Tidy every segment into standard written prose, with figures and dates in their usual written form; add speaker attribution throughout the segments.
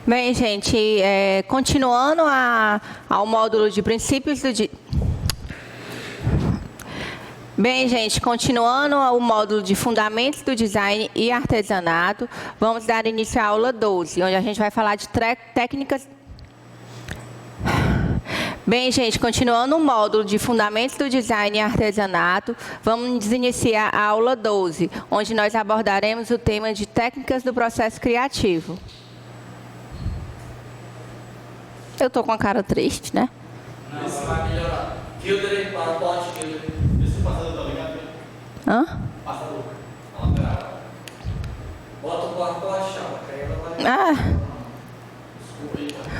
Speaker 1: Bem, gente, continuando ao módulo de princípios do... Bem, gente, continuando o módulo de fundamentos do design e artesanato, vamos dar início à aula 12, onde a gente vai falar de técnicas... Bem, gente, continuando o módulo de fundamentos do design e artesanato, vamos iniciar a aula 12, onde nós abordaremos o tema de técnicas do processo criativo. Eu tô com a cara triste, né?
Speaker 2: Não, vai melhorar. Gilder, PowerPoint, Gilder. Esse passador tá ligado?
Speaker 1: Hã?
Speaker 2: Passador. Na lateral. Bota o PowerPoint, chama, que aí ela vai... Desculpa aí, cara.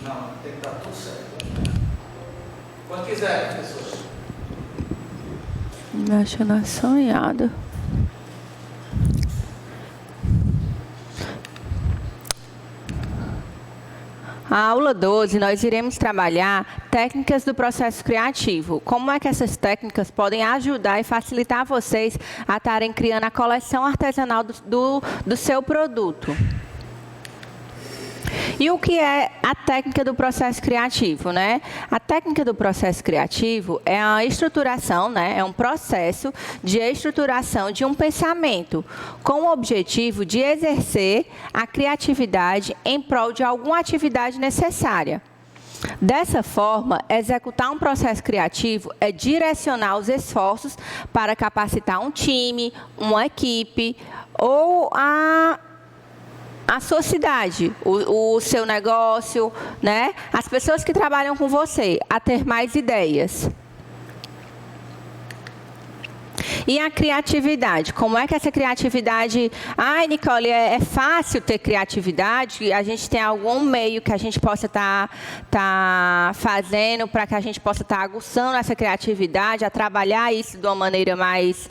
Speaker 2: Não, tem que estar tudo certo. Quando quiser, professor.
Speaker 1: Me achando sonhado. A aula 12, nós iremos trabalhar técnicas do processo criativo. Como é que essas técnicas podem ajudar e facilitar vocês a estarem criando a coleção artesanal do seu produto. E o que é a técnica do processo criativo, né? A técnica do processo criativo é a estruturação, né? É um processo de estruturação de um pensamento com o objetivo de exercer a criatividade em prol de alguma atividade necessária. Dessa forma, executar um processo criativo é direcionar os esforços para capacitar um time, uma equipe ou a sociedade, o seu negócio, né? As pessoas que trabalham com você, a ter mais ideias. E a criatividade, como é que essa criatividade... Ai, Nicole, é fácil ter criatividade? A gente tem algum meio que a gente possa estar fazendo para que a gente possa estar aguçando essa criatividade, a trabalhar isso de uma maneira mais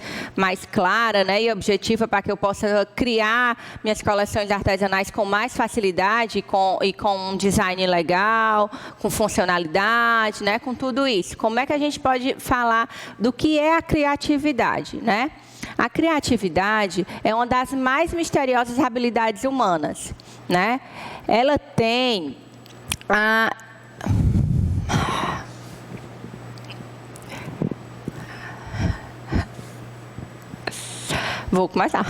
Speaker 1: clara, né, e objetiva, para que eu possa criar minhas coleções artesanais com mais facilidade e com um design legal, com funcionalidade, né, com tudo isso. Como é que a gente pode falar do que é a criatividade? Né? A criatividade é uma das mais misteriosas habilidades humanas, né? Ela tem a... Vou começar.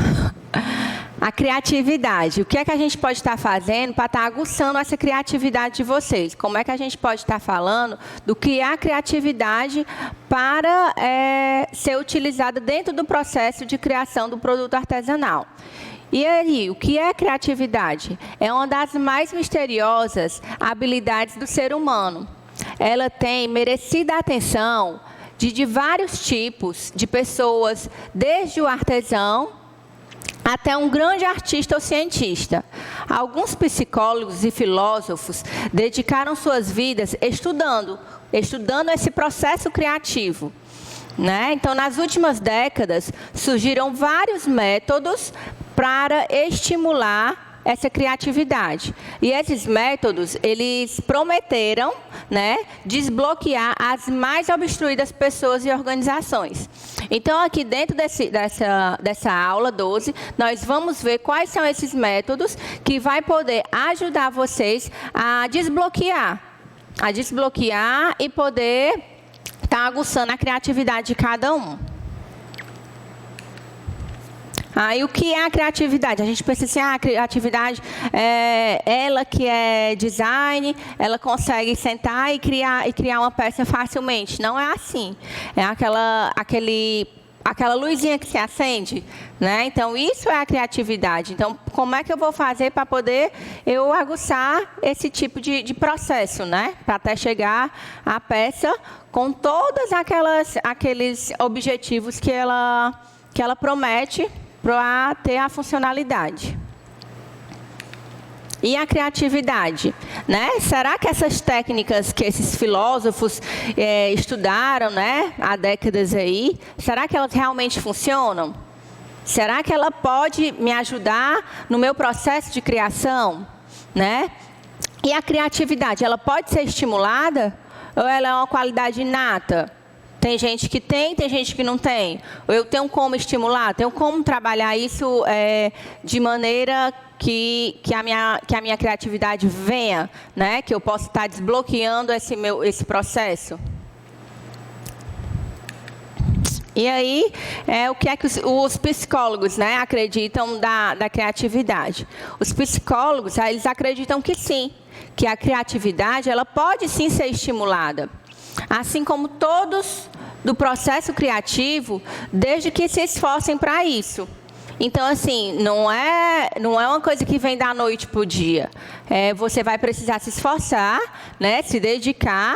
Speaker 1: A criatividade. O que é que a gente pode estar fazendo para estar aguçando essa criatividade de vocês? Como é que a gente pode estar falando do que é a criatividade para ser utilizada dentro do processo de criação do produto artesanal? E aí, o que é criatividade? É uma das mais misteriosas habilidades do ser humano. Ela tem merecida atenção de vários tipos de pessoas, desde o artesão até um grande artista ou cientista. Alguns psicólogos e filósofos dedicaram suas vidas estudando esse processo criativo, né? Então, nas últimas décadas, surgiram vários métodos para estimular essa criatividade. E esses métodos, eles prometeram, né, desbloquear as mais obstruídas pessoas e organizações. Então, aqui dentro dessa aula 12, nós vamos ver quais são esses métodos que vai poder ajudar vocês a desbloquear e poder estar aguçando a criatividade de cada um. Aí, o que é a criatividade? A gente pensa assim, a criatividade é ela que é design, ela consegue sentar e criar uma peça facilmente. Não é assim. É aquela luzinha que se acende, né? Então, isso é a criatividade. Então, como é que eu vou fazer para poder eu aguçar esse tipo de processo, né? Para até chegar à peça com todos aqueles objetivos que ela promete para ter a funcionalidade. E a criatividade, né? Será que essas técnicas que esses filósofos estudaram, né, há décadas aí, será que elas realmente funcionam? Será que ela pode me ajudar no meu processo de criação, né? E a criatividade, ela pode ser estimulada ou ela é uma qualidade inata? Tem gente que tem gente que não tem. Eu tenho como estimular, tenho como trabalhar isso de maneira que a minha criatividade venha, né? Que eu possa estar desbloqueando esse processo. E aí, o que é que os psicólogos, né, acreditam da criatividade? Os psicólogos, eles acreditam que sim, que a criatividade ela pode sim ser estimulada. Assim como todos do processo criativo, desde que se esforcem para isso. Então, assim, não é uma coisa que vem da noite para o dia. Você vai precisar se esforçar, né, se dedicar,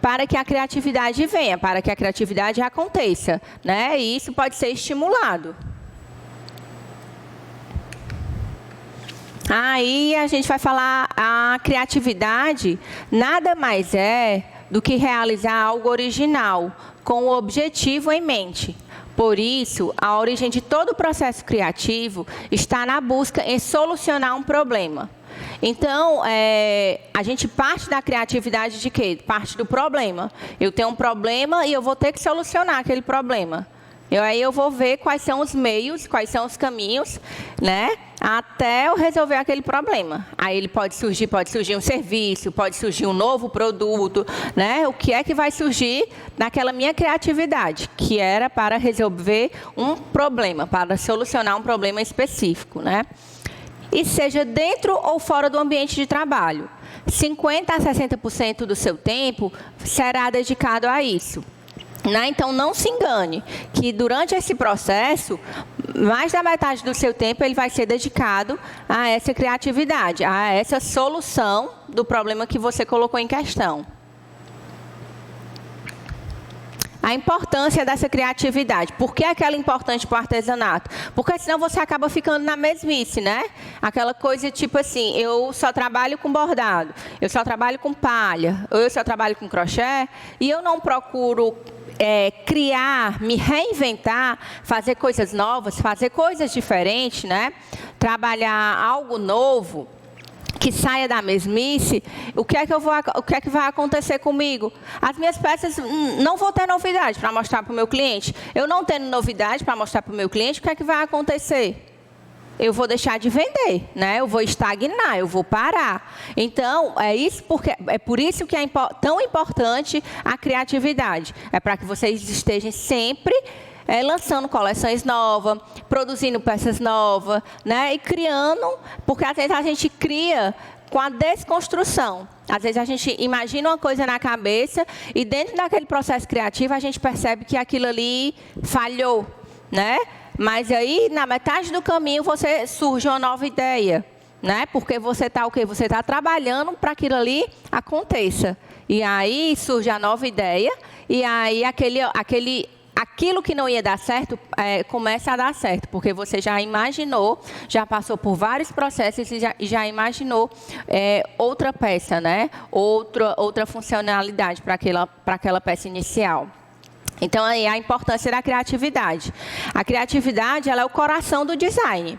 Speaker 1: para que a criatividade venha, para que a criatividade aconteça, né? E isso pode ser estimulado. Aí a gente vai falar, a criatividade nada mais é do que realizar algo original, com o objetivo em mente. Por isso, a origem de todo o processo criativo está na busca em solucionar um problema. Então, a gente parte da criatividade de quê? Parte do problema. Eu tenho um problema e eu vou ter que solucionar aquele problema. Aí eu vou ver quais são os meios, quais são os caminhos, né? Até eu resolver aquele problema. Aí ele pode surgir um serviço, pode surgir um novo produto, né? O que é que vai surgir naquela minha criatividade, que era para resolver um problema, para solucionar um problema específico, né? E seja dentro ou fora do ambiente de trabalho. 50% a 60% do seu tempo será dedicado a isso. Então, não se engane, que durante esse processo, mais da metade do seu tempo ele vai ser dedicado a essa criatividade, a essa solução do problema que você colocou em questão. A importância dessa criatividade. Por que ela é importante para o artesanato? Porque senão você acaba ficando na mesmice, né? Aquela coisa tipo assim, eu só trabalho com bordado, eu só trabalho com palha, ou eu só trabalho com crochê, e eu não procuro criar, me reinventar, fazer coisas novas, fazer coisas diferentes, né? Trabalhar algo novo, que saia da mesmice. O que é que vai acontecer comigo? As minhas peças não vão ter novidade para mostrar para o meu cliente. Eu não tendo novidade para mostrar para o meu cliente, o que é que vai acontecer? Eu vou deixar de vender, né? Eu vou estagnar, eu vou parar. Então, é por isso que é tão importante a criatividade. É para que vocês estejam sempre lançando coleções novas, produzindo peças novas, né? E criando, porque às vezes a gente cria com a desconstrução. Às vezes a gente imagina uma coisa na cabeça e dentro daquele processo criativo a gente percebe que aquilo ali falhou, né? Mas aí, na metade do caminho, surge uma nova ideia, né? Porque você está o quê? Você está trabalhando para que aquilo ali aconteça. E aí surge a nova ideia, e aí aquilo que não ia dar certo, começa a dar certo, porque você já imaginou, já passou por vários processos e já imaginou outra peça, né? Outra funcionalidade para aquela peça inicial. Então, aí a importância da criatividade. A criatividade, ela é o coração do design,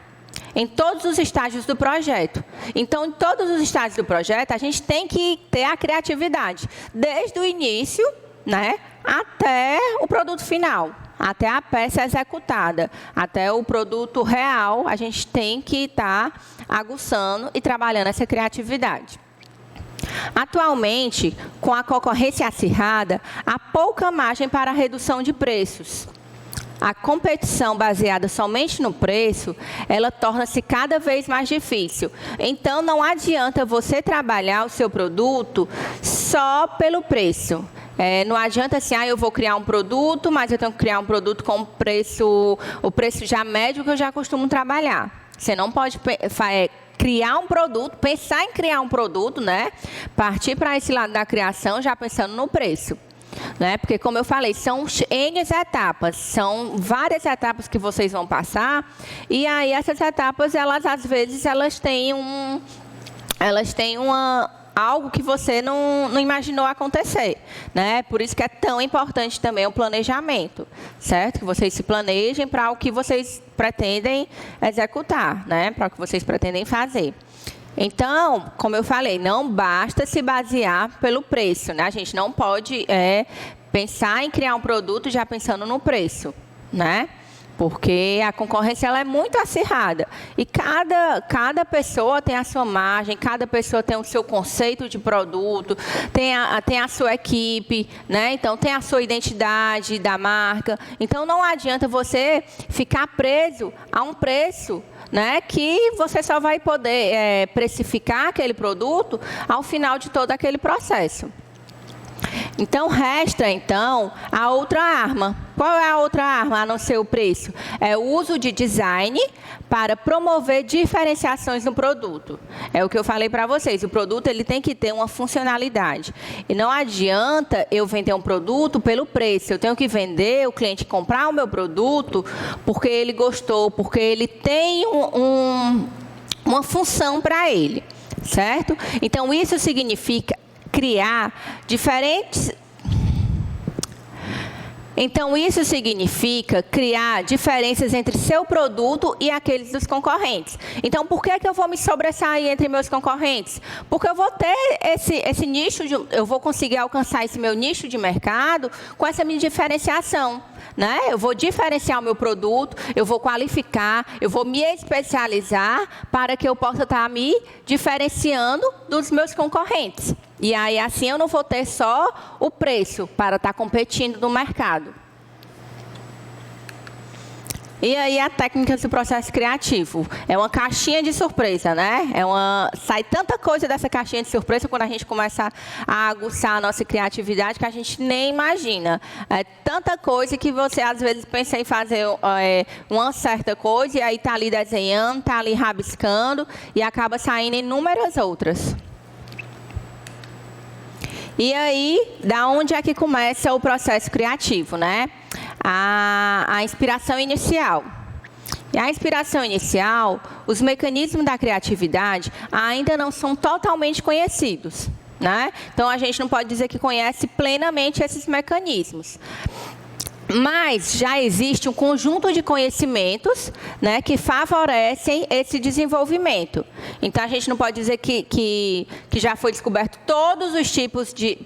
Speaker 1: em todos os estágios do projeto. Então, em todos os estágios do projeto, a gente tem que ter a criatividade, desde o início, né, até o produto final, até a peça executada, até o produto real, a gente tem que estar aguçando e trabalhando essa criatividade. Atualmente, com a concorrência acirrada, há pouca margem para a redução de preços. A competição baseada somente no preço, ela torna-se cada vez mais difícil. Então, não adianta você trabalhar o seu produto só pelo preço. Não adianta assim, eu vou criar um produto, mas eu tenho que criar um produto com o preço já médio que eu já costumo trabalhar. Você não pode criar um produto, pensar em criar um produto, né? Partir para esse lado da criação já pensando no preço, né? Porque, como eu falei, são N etapas, são várias etapas que vocês vão passar, e aí essas etapas, às vezes, elas têm algo que você não imaginou acontecer, né? Por isso que é tão importante também o planejamento, certo? Que vocês se planejem para o que vocês pretendem executar, né? Para o que vocês pretendem fazer. Então, como eu falei, não basta se basear pelo preço, né? A gente não pode pensar em criar um produto já pensando no preço, né? Porque a concorrência ela é muito acirrada. E cada pessoa tem a sua margem, cada pessoa tem o seu conceito de produto, tem a sua equipe, né? Então, tem a sua identidade da marca. Então, não adianta você ficar preso a um preço, né, que você só vai poder precificar aquele produto ao final de todo aquele processo. Então, resta, a outra arma. Qual é a outra arma, a não ser o preço? É o uso de design para promover diferenciações no produto. É o que eu falei para vocês, o produto ele tem que ter uma funcionalidade. E não adianta eu vender um produto pelo preço, eu tenho que vender, o cliente comprar o meu produto porque ele gostou, porque ele tem uma função para ele, certo? Então, isso significa criar diferentes... Então, isso significa criar diferenças entre seu produto e aqueles dos concorrentes. Então, por que eu vou me sobressair entre meus concorrentes? Porque eu vou ter esse nicho, eu vou conseguir alcançar esse meu nicho de mercado com essa minha diferenciação, né? Eu vou diferenciar o meu produto, eu vou qualificar, eu vou me especializar para que eu possa estar me diferenciando dos meus concorrentes. E aí, assim, eu não vou ter só o preço para estar competindo no mercado. E aí, a técnica do processo criativo. É uma caixinha de surpresa, né? Sai tanta coisa dessa caixinha de surpresa quando a gente começa a aguçar a nossa criatividade que a gente nem imagina. É tanta coisa que você, às vezes, pensa em fazer uma certa coisa e aí está ali desenhando, está ali rabiscando e acaba saindo inúmeras outras. E aí, da onde é que começa o processo criativo, né? A inspiração inicial. E a inspiração inicial, os mecanismos da criatividade ainda não são totalmente conhecidos, né? Então, a gente não pode dizer que conhece plenamente esses mecanismos. Mas já existe um conjunto de conhecimentos, né, que favorecem esse desenvolvimento. Então, a gente não pode dizer que já foi descoberto todos os tipos de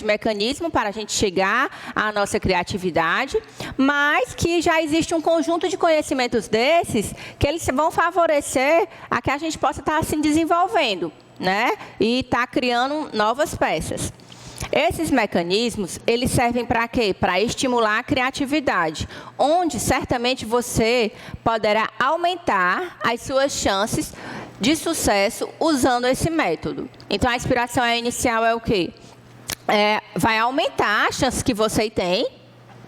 Speaker 1: mecanismo para a gente chegar à nossa criatividade, mas que já existe um conjunto de conhecimentos desses que eles vão favorecer a que a gente possa estar assim desenvolvendo, né, e estar criando novas peças. Esses mecanismos, eles servem para quê? Para estimular a criatividade, onde certamente você poderá aumentar as suas chances de sucesso usando esse método. Então, a inspiração inicial é o quê? Vai aumentar as chances que você tem,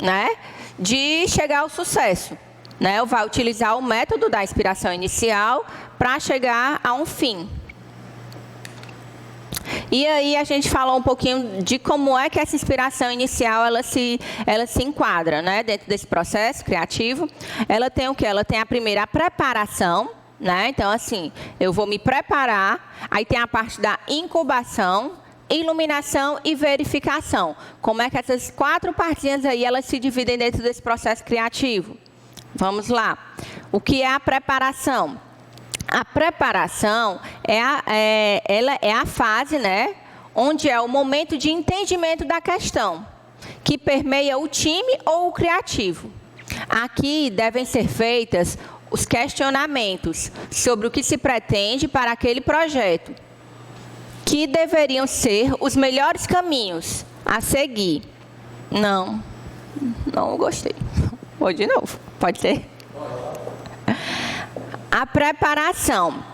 Speaker 1: né, de chegar ao sucesso, né? Vai utilizar o método da inspiração inicial para chegar a um fim. E aí a gente falou um pouquinho de como é que essa inspiração inicial ela se enquadra, né, dentro desse processo criativo. Ela tem o quê? Ela tem a primeira preparação, né? Então, assim, eu vou me preparar. Aí tem a parte da incubação, iluminação e verificação. Como é que essas 4 partinhas aí elas se dividem dentro desse processo criativo? Vamos lá. O que é a preparação? A preparação ela é a fase, né, onde é o momento de entendimento da questão, que permeia o time ou o criativo. Aqui devem ser feitas os questionamentos sobre o que se pretende para aquele projeto, que deveriam ser os melhores caminhos a seguir. Não gostei. Vou de novo, pode ser? A preparação.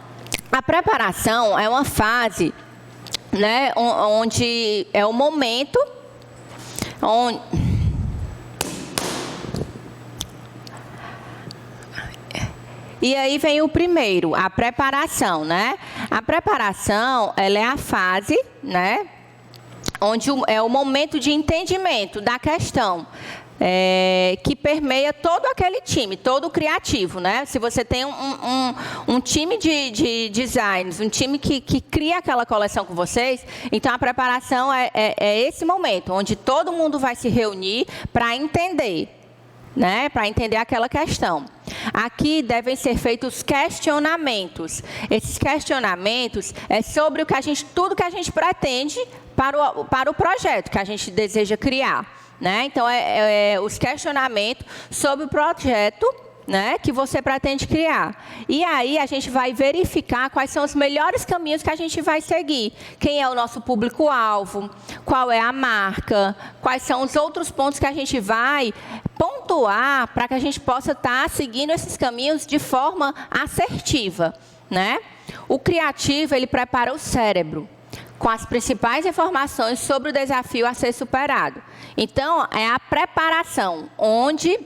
Speaker 1: A preparação é uma fase, né, onde é o momento onde... E aí vem o primeiro, a preparação, né? A preparação, ela é a fase, né, onde é o momento de entendimento da questão. Que permeia todo aquele time, todo o criativo, né? Se você tem um time de designers, um time que cria aquela coleção com vocês, então a preparação é esse momento, onde todo mundo vai se reunir para entender, né? Para entender aquela questão. Aqui devem ser feitos questionamentos. Esses questionamentos é sobre tudo que a gente pretende para o projeto que a gente deseja criar. né? Então, os questionamentos sobre o projeto, né, que você pretende criar. E aí a gente vai verificar quais são os melhores caminhos que a gente vai seguir. Quem é o nosso público-alvo, qual é a marca, quais são os outros pontos que a gente vai pontuar para que a gente possa estar seguindo esses caminhos de forma assertiva, né? O criativo, ele prepara o cérebro com as principais informações sobre o desafio a ser superado. Então, é a preparação, onde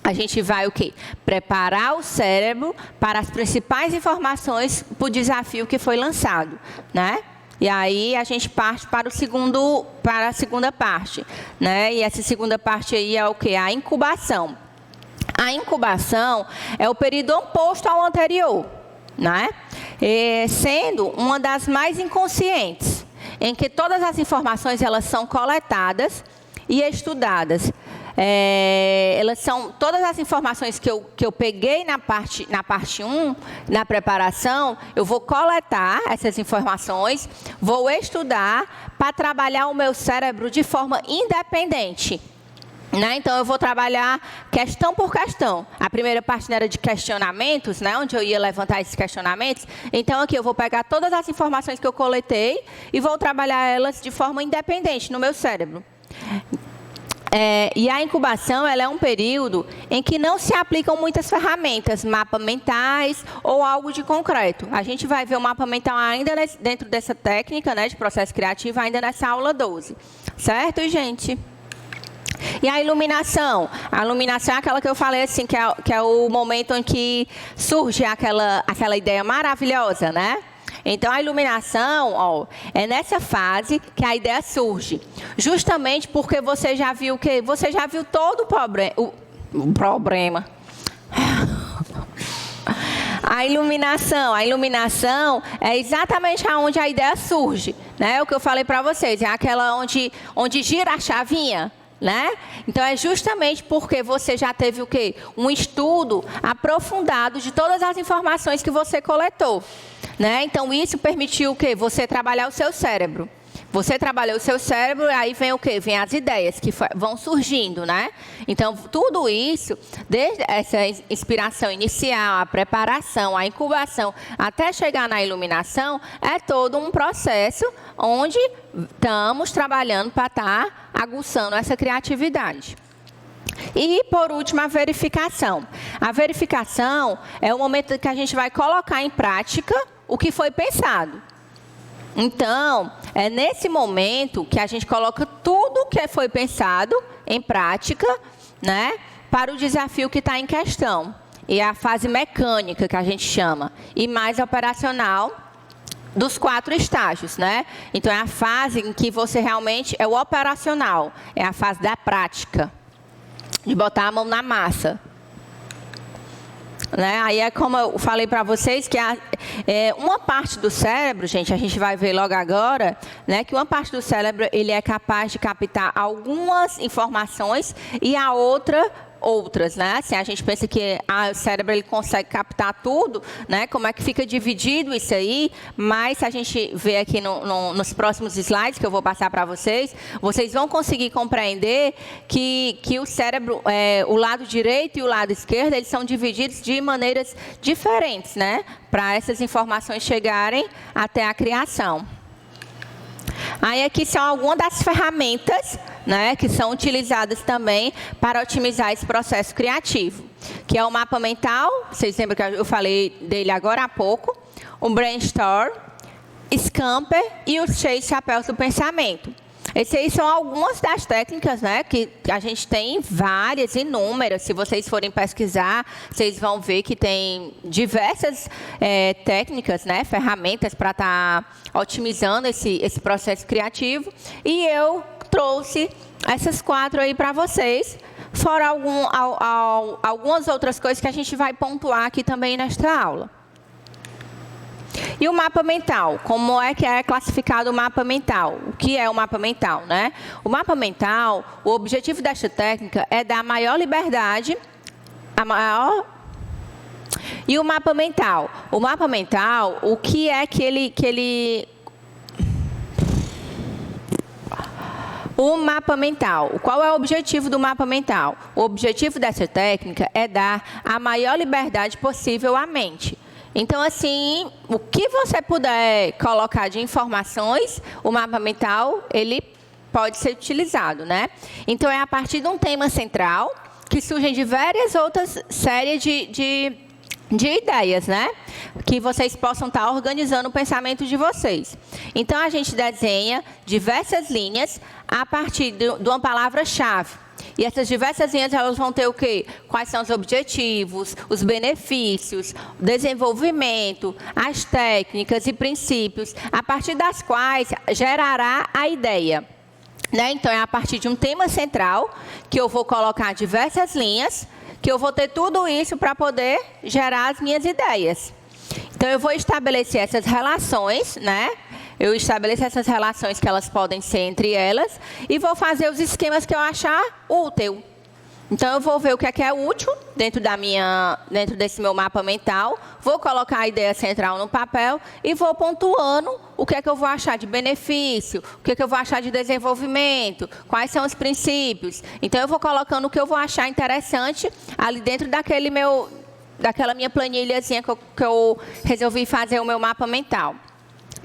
Speaker 1: a gente vai o quê? Preparar o cérebro para as principais informações para o desafio que foi lançado, né? E aí a gente parte para a segunda parte, né? E essa segunda parte aí é o quê? A incubação. A incubação é o período oposto ao anterior, né? Sendo uma das mais inconscientes, em que todas as informações elas são coletadas e estudadas. Elas são todas as informações que eu peguei na parte 1, na preparação, eu vou coletar essas informações, vou estudar para trabalhar o meu cérebro de forma independente. Né? Então, eu vou trabalhar questão por questão. A primeira parte era de questionamentos, né? Onde eu ia levantar esses questionamentos. Então, aqui eu vou pegar todas as informações que eu coletei e vou trabalhar elas de forma independente no meu cérebro. E a incubação, ela é um período em que não se aplicam muitas ferramentas, mapas mentais ou algo de concreto. A gente vai ver o mapa mental ainda dentro dessa técnica, né, de processo criativo, ainda nessa aula 12. Certo, gente? E a iluminação? A iluminação é aquela que eu falei assim, que é o momento em que surge aquela ideia maravilhosa, né? Então, a iluminação, ó, é nessa fase que a ideia surge. Justamente porque você já viu o quê? Você já viu todo o problema. A iluminação é exatamente aonde a ideia surge, né? O que eu falei para vocês, é aquela onde gira a chavinha, né? Então, é justamente porque você já teve o quê? Um estudo aprofundado de todas as informações que você coletou. Né? Então, isso permitiu o quê? Você trabalhar o seu cérebro. Você trabalhou o seu cérebro, e aí vem o quê? Vem as ideias que vão surgindo, né? Então, tudo isso, desde essa inspiração inicial, a preparação, a incubação, até chegar na iluminação, é todo um processo onde estamos trabalhando para estar aguçando essa criatividade. E, por último, a verificação. A verificação é o momento que a gente vai colocar em prática o que foi pensado. Então, é nesse momento que a gente coloca tudo o que foi pensado em prática, né, para o desafio que está em questão. E é a fase mecânica que a gente chama, e mais operacional dos 4 estágios, né? Então, é a fase em que você realmente é o operacional, é a fase da prática, de botar a mão na massa. Né? Aí é como eu falei para vocês, que uma parte do cérebro, gente, a gente vai ver logo agora, né, que uma parte do cérebro ele é capaz de captar algumas informações e a outras, né? Assim, a gente pensa que o cérebro ele consegue captar tudo, né? Como é que fica dividido isso aí? Mas se a gente vê aqui nos próximos slides que eu vou passar para vocês vão conseguir compreender que o cérebro, o lado direito e o lado esquerdo, eles são divididos de maneiras diferentes, né? Para essas informações chegarem até a criação. Aí aqui são algumas das ferramentas, né, que são utilizadas também para otimizar esse processo criativo, que é o mapa mental, vocês lembram que eu falei dele agora há pouco, o brainstorm, Scamper e os 6 chapéus do pensamento. Esses aí são algumas das técnicas, né, que a gente tem várias, inúmeras. Se vocês forem pesquisar, vocês vão ver que tem diversas técnicas, né, ferramentas para estar otimizando esse processo criativo. E eu trouxe essas 4 aí para vocês, fora algumas outras coisas que a gente vai pontuar aqui também nesta aula. E o mapa mental, como é que é classificado o mapa mental? O que é o mapa mental, né? O mapa mental, o objetivo desta técnica é dar maior liberdade, E o mapa mental? O mapa mental, o que é que ele... O mapa mental. Qual é o objetivo do mapa mental? O objetivo dessa técnica é dar a maior liberdade possível à mente. Então, assim, o que você puder colocar de informações, o mapa mental, ele pode ser utilizado, né? Então, é a partir de um tema central que surgem de várias outras séries de ideias, né? Que vocês possam estar organizando o pensamento de vocês. Então, a gente desenha diversas linhas a partir de uma palavra-chave. E essas diversas linhas, elas vão ter o quê? Quais são os objetivos, os benefícios, o desenvolvimento, as técnicas e princípios, a partir das quais gerará a ideia. Né? Então, é a partir de um tema central que eu vou colocar diversas linhas, que eu vou ter tudo isso para poder gerar as minhas ideias. Então, eu vou estabelecer essas relações, né? Eu estabeleço essas relações que elas podem ser entre elas e vou fazer os esquemas que eu achar útil. Então, eu vou ver o que é útil dentro desse meu mapa mental, vou colocar a ideia central no papel e vou pontuando o que é que eu vou achar de benefício, o que é que eu vou achar de desenvolvimento, quais são os princípios. Então, eu vou colocando o que eu vou achar interessante ali dentro daquela minha planilhazinha que eu resolvi fazer o meu mapa mental.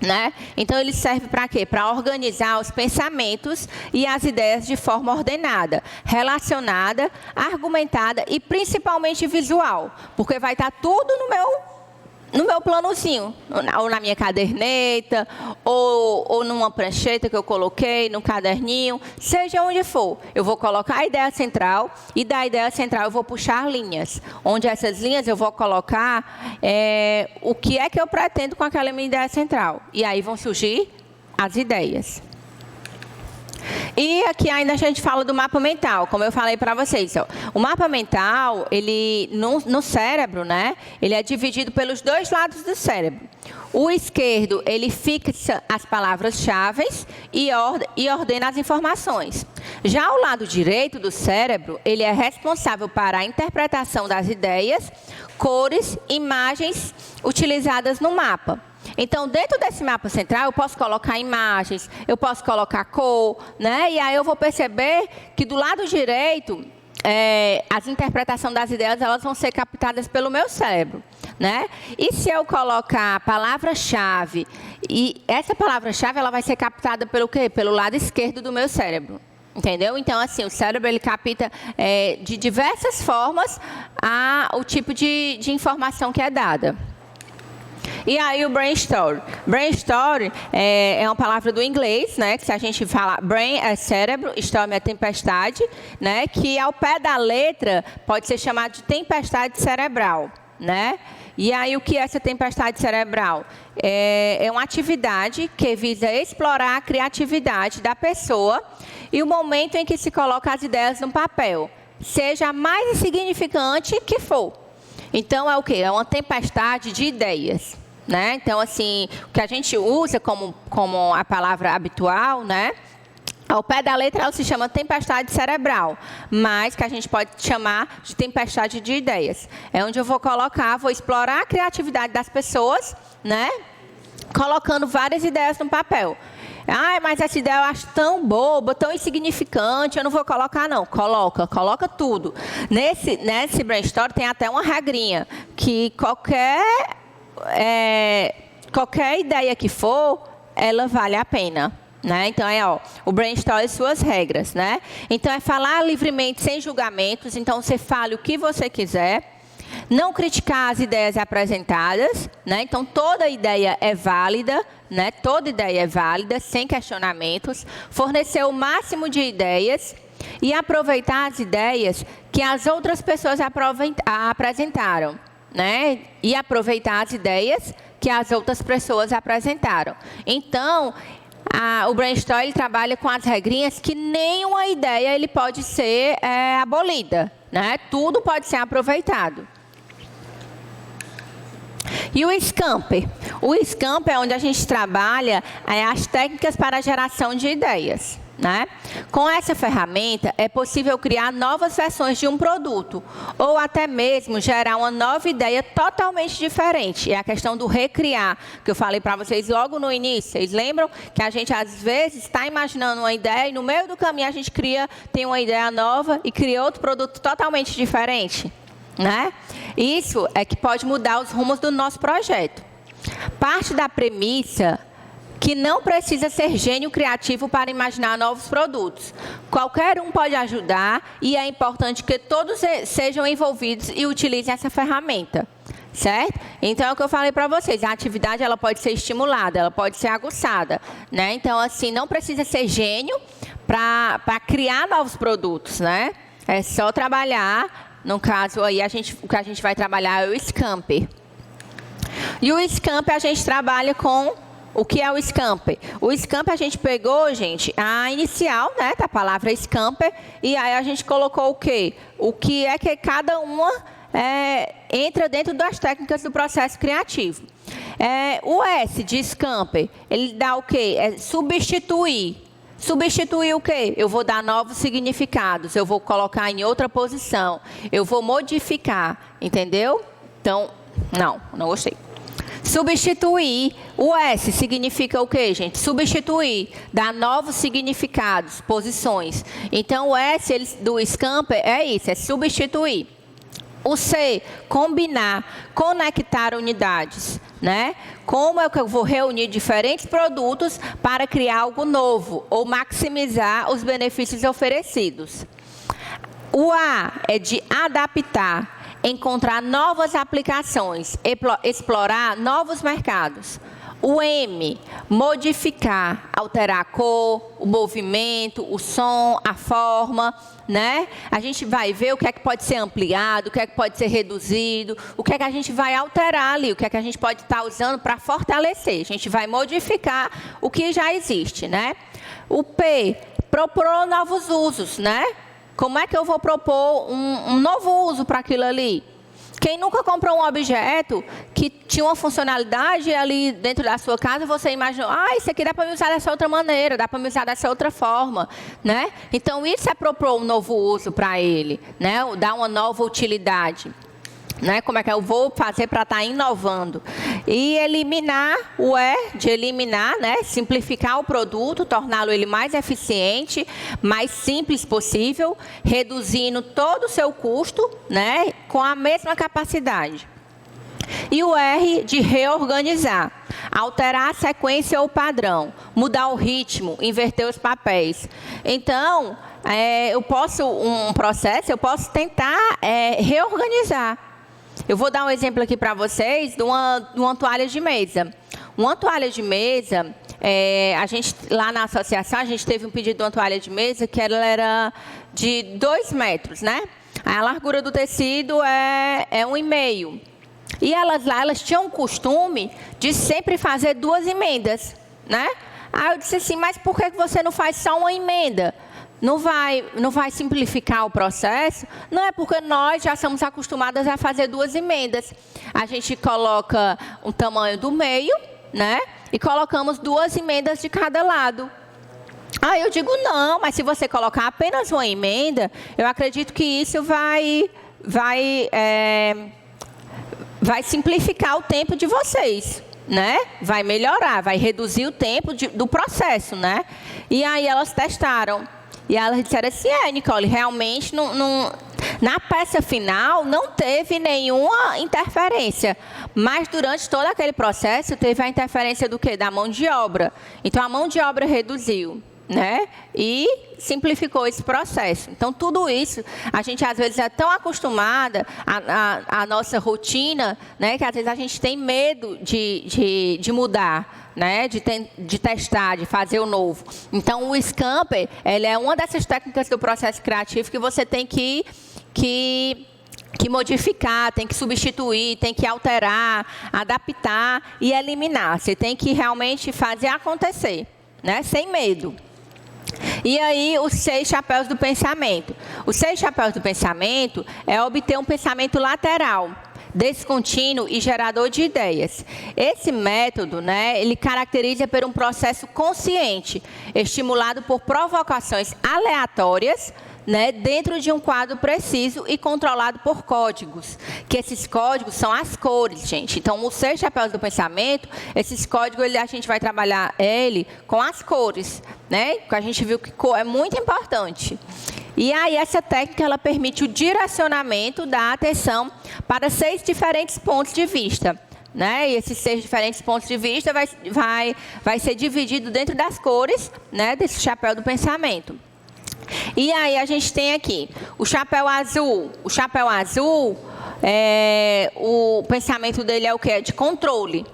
Speaker 1: Né? Então, ele serve para quê? Para organizar os pensamentos e as ideias de forma ordenada, relacionada, argumentada e principalmente visual, porque vai estar tudo no meu planozinho, ou na minha caderneta, ou numa prancheta que eu coloquei, no caderninho, seja onde for. Eu vou colocar a ideia central e da ideia central eu vou puxar linhas, onde essas linhas eu vou colocar o que é que eu pretendo com aquela minha ideia central. E aí vão surgir as ideias. E aqui ainda a gente fala do mapa mental, como eu falei para vocês. Ó. O mapa mental, ele no cérebro, né? Ele é dividido pelos dois lados do cérebro. O esquerdo, ele fixa as palavras-chave e ordena as informações. Já o lado direito do cérebro, ele é responsável para a interpretação das ideias, cores, imagens utilizadas no mapa. Então, dentro desse mapa central, eu posso colocar imagens, eu posso colocar cor, né? E aí eu vou perceber que do lado direito, as interpretações das ideias, elas vão ser captadas pelo meu cérebro, né? E se eu colocar a palavra-chave, e essa palavra-chave, ela vai ser captada pelo quê? Pelo lado esquerdo do meu cérebro. Entendeu? Então, assim, o cérebro, ele capta de diversas formas o tipo de informação que é dada. E aí o brainstorm. Brainstorm é uma palavra do inglês, né? Que se a gente fala brain é cérebro, storm é tempestade, né? Que ao pé da letra pode ser chamado de tempestade cerebral, né? E aí o que é essa tempestade cerebral? É uma atividade que visa explorar a criatividade da pessoa e o momento em que se coloca as ideias no papel, seja a mais insignificante que for. Então é o quê? É uma tempestade de ideias. Né? Então, assim, o que a gente usa como a palavra habitual, né? Ao pé da letra, ela se chama tempestade cerebral, mas que a gente pode chamar de tempestade de ideias. É onde eu vou explorar a criatividade das pessoas, né? Colocando várias ideias no papel. Ah, mas essa ideia eu acho tão boba, tão insignificante, eu não vou colocar não. Coloca tudo. Nesse brainstorm tem até uma regrinha, que qualquer ideia que for, ela vale a pena. Né? Então, o brainstorm e suas regras. Né? Então, é falar livremente, sem julgamentos. Então, você fale o que você quiser. Não criticar as ideias apresentadas. Né? Então, toda ideia é válida. Né? Toda ideia é válida, sem questionamentos. Fornecer o máximo de ideias. E aproveitar as ideias que as outras pessoas apresentaram. Né? E aproveitar as ideias que as outras pessoas apresentaram. Então, o brainstorm ele trabalha com as regrinhas que nenhuma ideia ele pode ser abolida. Né? Tudo pode ser aproveitado. E o Scamper? O Scamper é onde a gente trabalha as técnicas para a geração de ideias. né? Com essa ferramenta, é possível criar novas versões de um produto, ou até mesmo gerar uma nova ideia totalmente diferente. É a questão do recriar, que eu falei para vocês logo no início. Vocês lembram que a gente, às vezes, está imaginando uma ideia e no meio do caminho a gente tem uma ideia nova e cria outro produto totalmente diferente, né? Isso é que pode mudar os rumos do nosso projeto. Parte da premissa que não precisa ser gênio criativo para imaginar novos produtos. Qualquer um pode ajudar e é importante que todos sejam envolvidos e utilizem essa ferramenta, certo? Então, é o que eu falei para vocês, a atividade ela pode ser estimulada, ela pode ser aguçada, né? Então, assim, não precisa ser gênio para criar novos produtos, né? É só trabalhar, no caso aí, o que a gente vai trabalhar é o Scamper. E o Scamper a gente trabalha com... O que é o Scamper? O Scamper a gente pegou, gente, a inicial, né, da palavra Scamper, e aí a gente colocou o quê? O que é que cada uma entra dentro das técnicas do processo criativo. O S de Scamper, ele dá o quê? É substituir. Substituir o quê? Eu vou dar novos significados, eu vou colocar em outra posição, eu vou modificar, entendeu? Então, não gostei. Substituir, o S significa o quê, gente? Substituir, dar novos significados, posições. Então, o S do Scamper é isso, é substituir. O C, combinar, conectar unidades, né? Como é que eu vou reunir diferentes produtos para criar algo novo ou maximizar os benefícios oferecidos. O A é de adaptar, encontrar novas aplicações, explorar novos mercados. O M, modificar, alterar a cor, o movimento, o som, a forma, né? A gente vai ver o que é que pode ser ampliado, o que é que pode ser reduzido, o que é que a gente vai alterar ali, o que é que a gente pode estar usando para fortalecer. A gente vai modificar o que já existe, né? O P, propor novos usos, né? Como é que eu vou propor um novo uso para aquilo ali? Quem nunca comprou um objeto que tinha uma funcionalidade ali dentro da sua casa, você imaginou, isso aqui dá para me usar dessa outra maneira, dá para me usar dessa outra forma, né? Então, isso é propor um novo uso para ele, né? Dar uma nova utilidade. Né? Como é que eu vou fazer para estar inovando? E eliminar, o E de eliminar, né? Simplificar o produto, torná-lo ele mais eficiente, mais simples possível, reduzindo todo o seu custo, né? Com a mesma capacidade. E o R de reorganizar, alterar a sequência ou padrão, mudar o ritmo, inverter os papéis. Então, eu posso tentar reorganizar. Eu vou dar um exemplo aqui para vocês de uma toalha de mesa. Uma toalha de mesa, a gente, lá na associação, a gente teve um pedido de uma toalha de mesa que ela era de 2 metros, né? A largura do tecido é 1,5. E elas tinham o costume de sempre fazer 2 emendas, né? Aí eu disse assim, mas por que você não faz só uma emenda? Não vai simplificar o processo? Não, é porque nós já somos acostumadas a fazer 2 emendas. A gente coloca um tamanho do meio, né? E colocamos 2 emendas de cada lado. Aí eu digo, não, mas se você colocar apenas uma emenda, eu acredito que isso vai simplificar o tempo de vocês, né? Vai melhorar, vai reduzir o tempo do processo, né? E aí elas testaram. E elas disseram assim, Nicole, realmente na peça final não teve nenhuma interferência. Mas durante todo aquele processo teve a interferência do quê? Da mão de obra. Então a mão de obra reduziu, né? E simplificou esse processo. Então tudo isso, a gente às vezes é tão acostumada à nossa rotina, né? Que às vezes a gente tem medo de mudar. Né, de testar, de fazer o novo. Então, o Scamper, ele é uma dessas técnicas do processo criativo que você tem que modificar, tem que substituir, tem que alterar, adaptar e eliminar. Você tem que realmente fazer acontecer, né, sem medo. E aí, os 6 chapéus do pensamento. Os 6 chapéus do pensamento é obter um pensamento lateral, descontínuo e gerador de ideias. Esse método, né, ele caracteriza por um processo consciente, estimulado por provocações aleatórias, né, dentro de um quadro preciso e controlado por códigos, que esses códigos são as cores, gente. Então, os 6 chapéus do pensamento, esses códigos a gente vai trabalhar ele com as cores, né? Que a gente viu que cor é muito importante. E aí essa técnica ela permite o direcionamento da atenção para 6 diferentes pontos de vista, né? E esses 6 diferentes pontos de vista vai ser dividido dentro das cores, né, desse chapéu do pensamento. E aí a gente tem aqui o chapéu azul. O chapéu azul, o pensamento dele é o quê? De controle,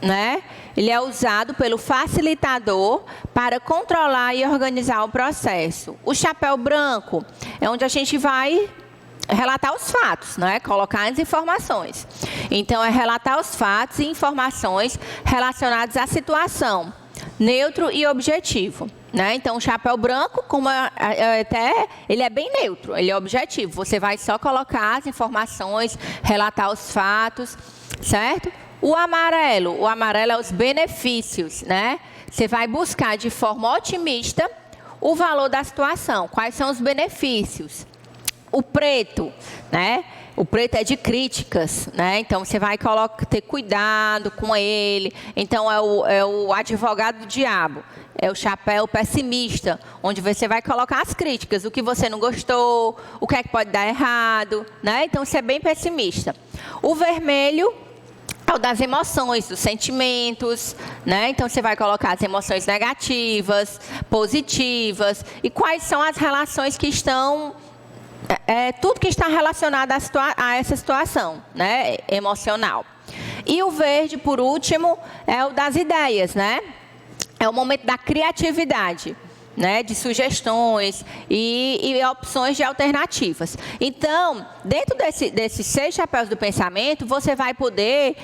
Speaker 1: né? Ele é usado pelo facilitador para controlar e organizar o processo. O chapéu branco é onde a gente vai relatar os fatos, né? Colocar as informações. Então, é relatar os fatos e informações relacionados à situação, neutro e objetivo. Né? Então, o chapéu branco, ele é bem neutro, ele é objetivo. Você vai só colocar as informações, relatar os fatos, certo? O amarelo é os benefícios, né? Você vai buscar de forma otimista o valor da situação, quais são os benefícios. O preto, né? O preto é de críticas, né? Então, você vai ter cuidado com ele. Então, é o advogado do diabo. É o chapéu pessimista, onde você vai colocar as críticas, o que você não gostou, o que é que pode dar errado, né? Então, você é bem pessimista. O vermelho é o das emoções, dos sentimentos, né? Então, você vai colocar as emoções negativas, positivas, e quais são as relações que estão... tudo que está relacionado a essa situação, né, emocional. E o verde, por último, é o das ideias, né? É o momento da criatividade, né, de sugestões e opções de alternativas. Então, dentro desses 6 chapéus do pensamento, você vai poder,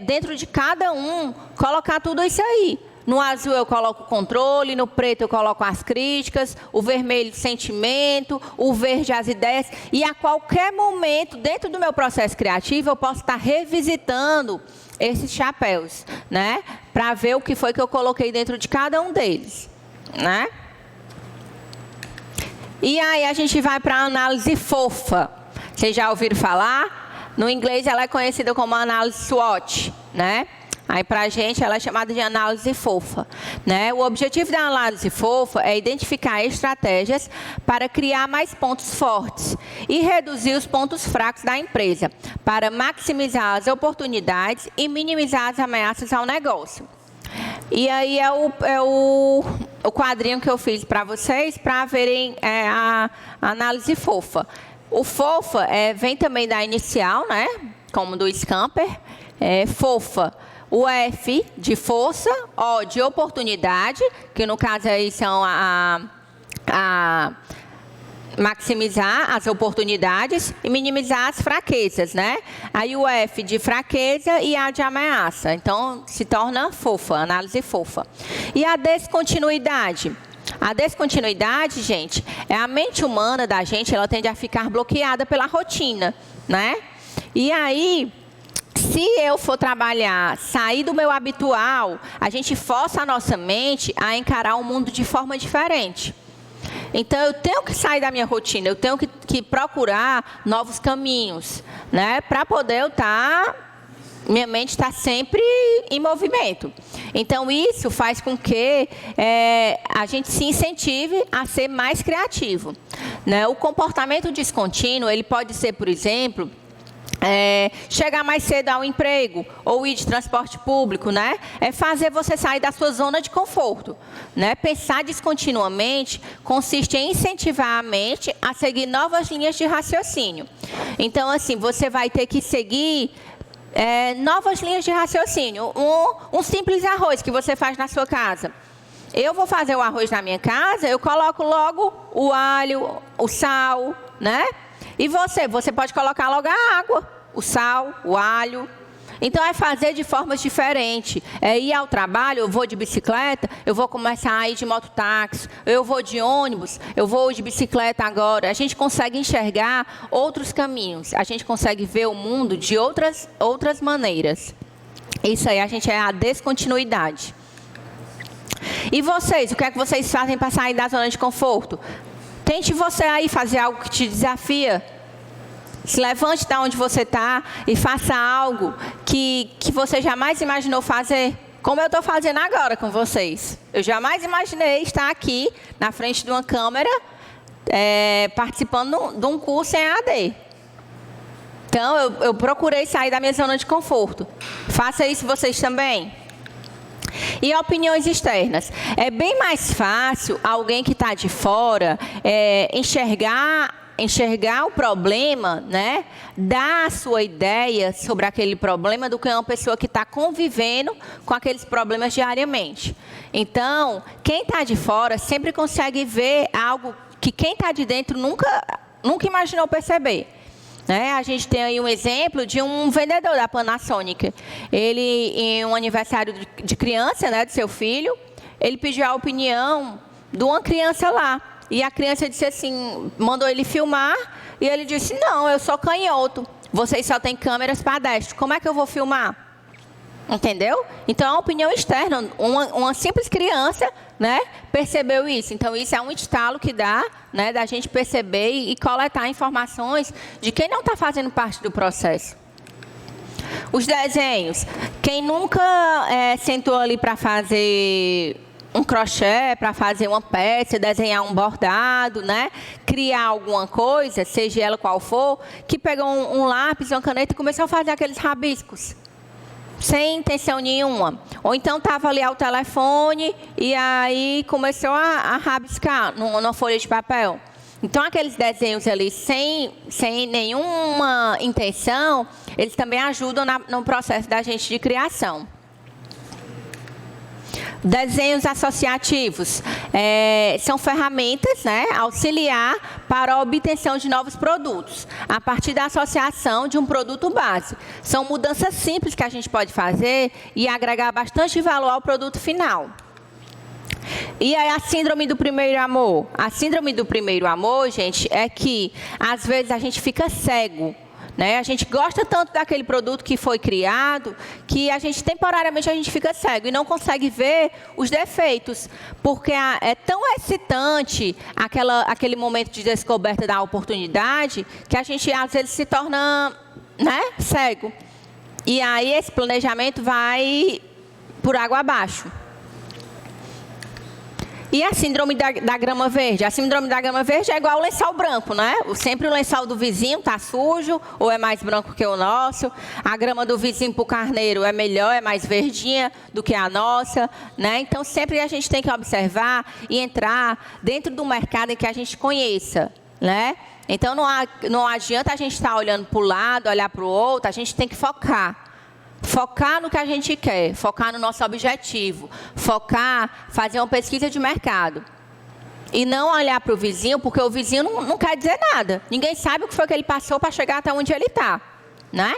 Speaker 1: dentro de cada um, colocar tudo isso aí. No azul eu coloco o controle, no preto eu coloco as críticas, o vermelho sentimento, o verde as ideias. E a qualquer momento, dentro do meu processo criativo, eu posso estar revisitando esses chapéus, né? Para ver o que foi que eu coloquei dentro de cada um deles, né? E aí a gente vai para a análise fofa. Vocês já ouviram falar? No inglês ela é conhecida como análise SWOT, né? Aí, para a gente, ela é chamada de análise fofa, né? O objetivo da análise fofa é identificar estratégias para criar mais pontos fortes e reduzir os pontos fracos da empresa, para maximizar as oportunidades e minimizar as ameaças ao negócio. E aí é o quadrinho que eu fiz para vocês, para verem a análise fofa. O fofa vem também da inicial, né? Como do Scamper, fofa. O F de força, O de oportunidade, que no caso aí são a maximizar as oportunidades e minimizar as fraquezas, né? Aí o F de fraqueza e A de ameaça. Então, se torna fofa, análise fofa. E a descontinuidade? A descontinuidade, gente, é a mente humana da gente, ela tende a ficar bloqueada pela rotina, né? E aí... se eu for trabalhar, sair do meu habitual, a gente força a nossa mente a encarar o mundo de forma diferente. Então, eu tenho que sair da minha rotina, eu tenho que procurar novos caminhos, né? Para poder minha mente estar sempre em movimento. Então, isso faz com que a gente se incentive a ser mais criativo, né? O comportamento descontínuo, ele pode ser, por exemplo... chegar mais cedo ao emprego ou ir de transporte público, né? É fazer você sair da sua zona de conforto, né? Pensar descontinuamente consiste em incentivar a mente a seguir novas linhas de raciocínio. Então, assim, você vai ter que seguir novas linhas de raciocínio. Um simples arroz que você faz na sua casa. Eu vou fazer o arroz na minha casa, eu coloco logo o alho, o sal, né? E você pode colocar logo a água, o sal, o alho. Então, é fazer de formas diferentes. É ir ao trabalho, eu vou de bicicleta, eu vou começar a ir de mototáxi, eu vou de ônibus, eu vou de bicicleta agora. A gente consegue enxergar outros caminhos, a gente consegue ver o mundo de outras maneiras. Isso aí, a gente é a descontinuidade. E vocês, o que é que vocês fazem para sair da zona de conforto? Tente você aí fazer algo que te desafia. Se levante de onde você está e faça algo que você jamais imaginou fazer. Como eu estou fazendo agora com vocês. Eu jamais imaginei estar aqui na frente de uma câmera participando de um curso em EAD. Então, eu procurei sair da minha zona de conforto. Faça isso vocês também. E opiniões externas. É bem mais fácil alguém que está de fora enxergar o problema, né? Dar a sua ideia sobre aquele problema do que uma pessoa que está convivendo com aqueles problemas diariamente. Então, quem está de fora sempre consegue ver algo que quem está de dentro nunca imaginou perceber. Né? A gente tem aí um exemplo de um vendedor da Panasonic. Ele, em um aniversário de criança, né, do seu filho, ele pediu a opinião de uma criança lá. E a criança disse assim, mandou ele filmar, e ele disse, não, eu sou canhoto, vocês só têm câmeras para destro, como é que eu vou filmar? Entendeu? Então, é uma opinião externa, uma simples criança, né, percebeu isso. Então, isso é um estalo que dá, né, da gente perceber e coletar informações de quem não está fazendo parte do processo. Os desenhos. Quem nunca sentou ali para fazer um crochê, para fazer uma peça, desenhar um bordado, né, criar alguma coisa, seja ela qual for, que pegou um lápis, uma caneta e começou a fazer aqueles rabiscos. Sem intenção nenhuma. Ou então estava ali ao telefone e aí começou a rabiscar numa folha de papel. Então, aqueles desenhos ali sem nenhuma intenção, eles também ajudam no processo da gente de criação. Desenhos associativos são ferramentas, né, auxiliar para a obtenção de novos produtos, a partir da associação de um produto base. São mudanças simples que a gente pode fazer e agregar bastante valor ao produto final. E aí a síndrome do primeiro amor. A síndrome do primeiro amor, gente, é que às vezes a gente fica cego. Né? A gente gosta tanto daquele produto que foi criado que temporariamente a gente fica cego e não consegue ver os defeitos, porque é tão excitante aquele momento de descoberta da oportunidade que a gente às vezes se torna, né, cego. E aí esse planejamento vai por água abaixo. E a síndrome da grama verde? A síndrome da grama verde é igual ao lençol branco, né? Sempre o lençol do vizinho está sujo ou é mais branco que o nosso. A grama do vizinho para o carneiro é melhor, é mais verdinha do que a nossa, né? Então, sempre a gente tem que observar e entrar dentro do mercado em que a gente conheça, né? Então, não adianta a gente estar olhando para o lado, olhar para o outro, a gente tem que focar. Focar no que a gente quer, focar no nosso objetivo, fazer uma pesquisa de mercado. E não olhar para o vizinho, porque o vizinho não quer dizer nada. Ninguém sabe o que foi que ele passou para chegar até onde ele está, né?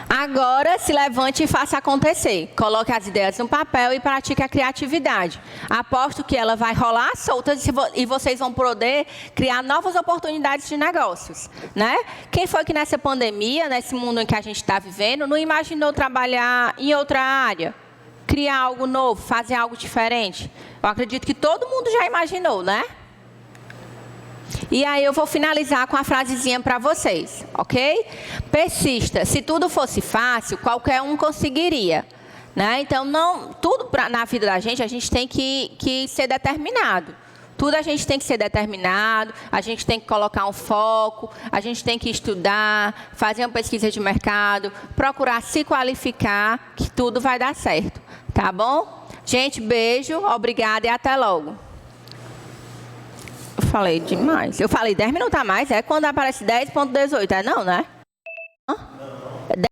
Speaker 1: Agora, se levante e faça acontecer. Coloque as ideias no papel e pratique a criatividade. Aposto que ela vai rolar solta e vocês vão poder criar novas oportunidades de negócios, né? Quem foi que nessa pandemia, nesse mundo em que a gente está vivendo, não imaginou trabalhar em outra área? Criar algo novo, fazer algo diferente? Eu acredito que todo mundo já imaginou, né? E aí eu vou finalizar com a frasezinha para vocês, ok? Persista. Se tudo fosse fácil, qualquer um conseguiria, né? Então, tudo na vida da gente, a gente tem que ser determinado. Tudo a gente tem que ser determinado, a gente tem que colocar um foco, a gente tem que estudar, fazer uma pesquisa de mercado, procurar se qualificar, que tudo vai dar certo, tá bom? Gente, beijo, obrigada e até logo. Eu falei demais. Eu falei 10 minutos a mais, quando aparece 10.18, não, né?